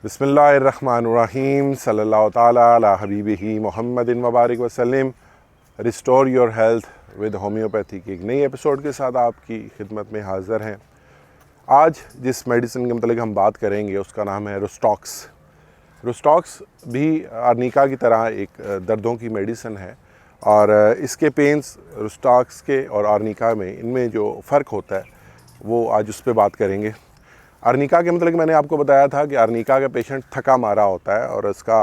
बिस्मिल्लाहिर्रहमानिर्रहीम सल्लल्लाहु ताला अला हबीबिही मुहम्मदिन मुबारक वसल्लम। Restore your health with homeopathy की एक नई एपिसोड के साथ आपकी खिदमत में हाज़िर हैं। आज जिस मेडिसिन के मतलब हम बात करेंगे उसका नाम है रुस्टॉक्स। रुस्टॉक्स भी आर्निका की तरह एक दर्दों की मेडिसिन है और इसके पेन्स रुस्टॉक्स के और आर्निका में इनमें जो फ़र्क होता है वो आज उस पर बात करेंगे। आर्निका के मतलब कि मैंने आपको बताया था कि आर्निका का पेशेंट थका मारा होता है और उसका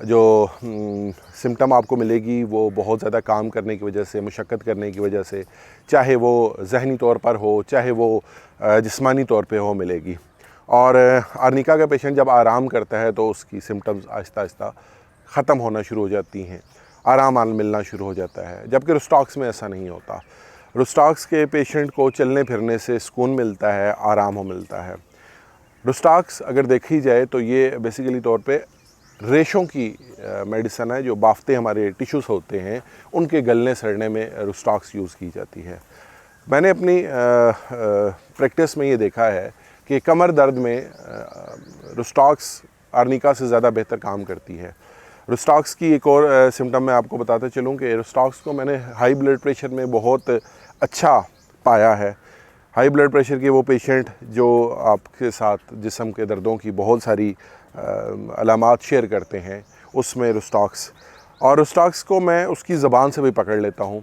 जो सिम्टम आपको मिलेगी वो बहुत ज़्यादा काम करने की वजह से, मुशक्क़त करने की वजह से, चाहे वो ज़हनी तौर पर हो चाहे वो जिस्मानी तौर पे हो, मिलेगी। और आर्निका का पेशेंट जब आराम करता है तो उसकी सिम्टम्स आहिस्ता आहिस्ता ख़त्म होना शुरू हो जाती हैं, आराम मिलना शुरू हो जाता है। जबकि रुस्टॉक्स में ऐसा नहीं होता। रुस्टॉक्स के पेशेंट को चलने फिरने से सुकून मिलता है, आराम हो मिलता है। रुस्टॉक्स अगर देखी जाए तो ये बेसिकली तौर पे रेशों की मेडिसन है। जो बाफ्ते हमारे टिश्यूज़ होते हैं उनके गलने सड़ने में रुस्टॉक्स यूज़ की जाती है। मैंने अपनी प्रैक्टिस में ये देखा है कि कमर दर्द में रुस्टॉक्स आर्निका से ज़्यादा बेहतर काम करती है। रुस्टॉक्स की एक और सिम्टम मैं आपको बताते चलूँ कि रुस्टॉक्स को मैंने हाई ब्लड प्रेशर में बहुत अच्छा पाया है। हाई ब्लड प्रेशर के वो पेशेंट जो आपके साथ जिस्म के दर्दों की बहुत सारी अलामात शेयर करते हैं, उसमें रुस्टॉक्स को मैं उसकी ज़बान से भी पकड़ लेता हूँ।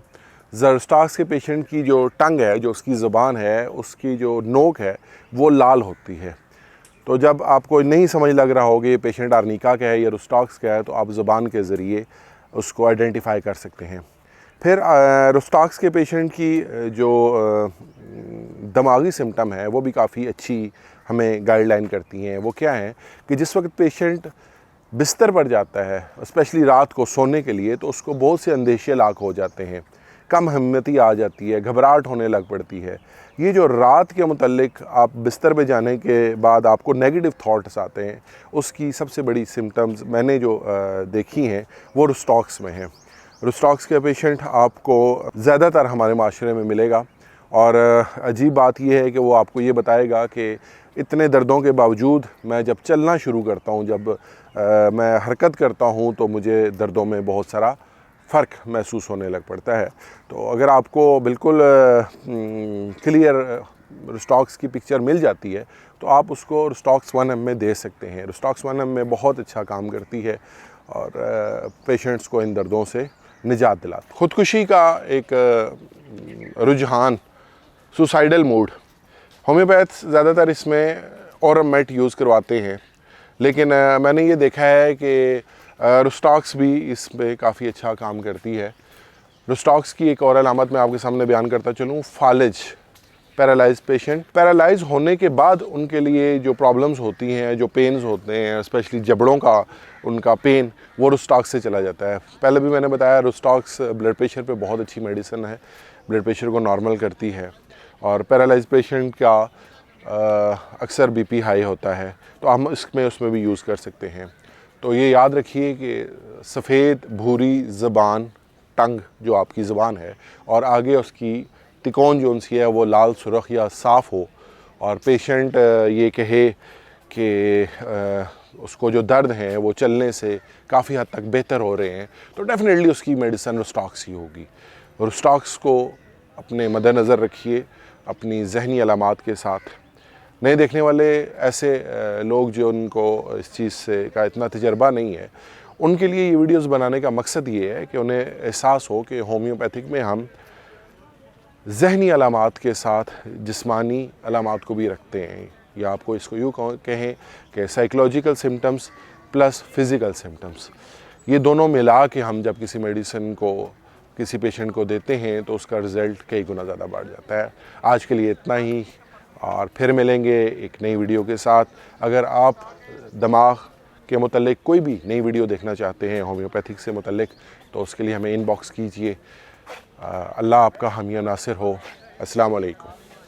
रुस्टॉक्स के पेशेंट की जो टंग है, जो उसकी ज़बान है, उसकी जो नोक है वो लाल होती है। तो जब आपको नहीं समझ लग रहा होगा ये पेशेंट आर्निका का है या रुस्टॉक्स का है, तो आप ज़बान के ज़रिए उसको आइडेंटिफाई कर सकते हैं। फिर रुस्टॉक्स के पेशेंट की जो दिमागी सिम्टम है वो भी काफ़ी अच्छी हमें गाइडलाइन करती हैं। वो क्या है कि जिस वक्त पेशेंट बिस्तर पर जाता है, स्पेशली रात को सोने के लिए, तो उसको बहुत से अंदेशे लाक हो जाते हैं, कम हिम्मती आ जाती है, घबराहट होने लग पड़ती है। ये जो रात के मुतल्लिक आप बिस्तर पे जाने के बाद आपको नेगेटिव थॉट्स आते हैं, उसकी सबसे बड़ी सिम्टम्स मैंने जो देखी हैं वो रुस्टॉक्स में हैं। रुस्टॉक्स के पेशेंट आपको ज़्यादातर हमारे माशरे में मिलेगा और अजीब बात यह है कि वो आपको ये बताएगा कि इतने दर्दों के बावजूद मैं जब चलना शुरू करता हूँ, जब मैं हरकत करता हूँ, तो मुझे दर्दों में बहुत सारा फ़र्क महसूस होने लग पड़ता है। तो अगर आपको बिल्कुल क्लियर रुस्टॉक्स की पिक्चर मिल जाती है तो आप उसको रुस्टॉक्स 1M में दे सकते हैं। रुस्टॉक्स 1M में बहुत अच्छा काम करती है और पेशेंट्स को इन दर्दों से निजात दिलाती। ख़ुदकुशी का एक रुझान, सुसाइडल मूड, होम्योपैथ्स ज़्यादातर इसमें ऑरमेट यूज़ करवाते हैं, लेकिन मैंने ये देखा है कि रुस्टॉक्स भी इस पे काफ़ी अच्छा काम करती है। रुस्टॉक्स की एक और अलामत मैं आपके सामने बयान करता चलूँ, फालिज, पैरालाइज पेशेंट। पैरालाइज होने के बाद उनके लिए जो प्रॉब्लम्स होती हैं, जो पेन्स होते हैं, स्पेशली जबड़ों का उनका पेन, वो रुस्टॉक्स से चला जाता है। पहले भी मैंने बताया रुस्टॉक्स ब्लड प्रेशर पे बहुत अच्छी मेडिसिन है, ब्लड प्रेशर को नॉर्मल करती है। और पैरालाइज पेशेंट का अक्सर बीपी हाई होता है तो हम उसमें भी यूज़ कर सकते हैं। तो ये याद रखिए कि सफ़ेद भूरी ज़बान, टंग जो आपकी ज़बान है, और आगे उसकी तिकोन जो उनसी है वो लाल सुरख या साफ़ हो, और पेशेंट ये कहे कि उसको जो दर्द हैं वो चलने से काफ़ी हद तक बेहतर हो रहे हैं, तो डेफिनेटली उसकी मेडिसिन रुस्टॉक्स ही होगी। रुस्टॉक्स को अपने मद्देनज़र रखिए अपनी ज़हनी अलामात के साथ। नए देखने वाले ऐसे लोग जो उनको इस चीज़ से का इतना तजर्बा नहीं है, उनके लिए ये वीडियोस बनाने का मकसद ये है कि उन्हें एहसास हो कि होम्योपैथिक में हम ज़हनी अलामात के साथ जिस्मानी अलामात को भी रखते हैं, या आपको इसको यूँ कहें कि psychological symptoms plus physical symptoms, ये दोनों मिला के हम जब किसी मेडिसिन को किसी पेशेंट को देते हैं तो उसका रिज़ल्ट कई गुना ज़्यादा बढ़ जाता है। आज के लिए इतना ही, और फिर मिलेंगे एक नई वीडियो के साथ। अगर आप दिमाग के मुतल्लिक कोई भी नई वीडियो देखना चाहते हैं होम्योपैथिक से मुतल्लिक, तो उसके लिए हमें इनबॉक्स कीजिए। अल्लाह आपका हामी नासिर हो। अस्सलाम वालेकुम।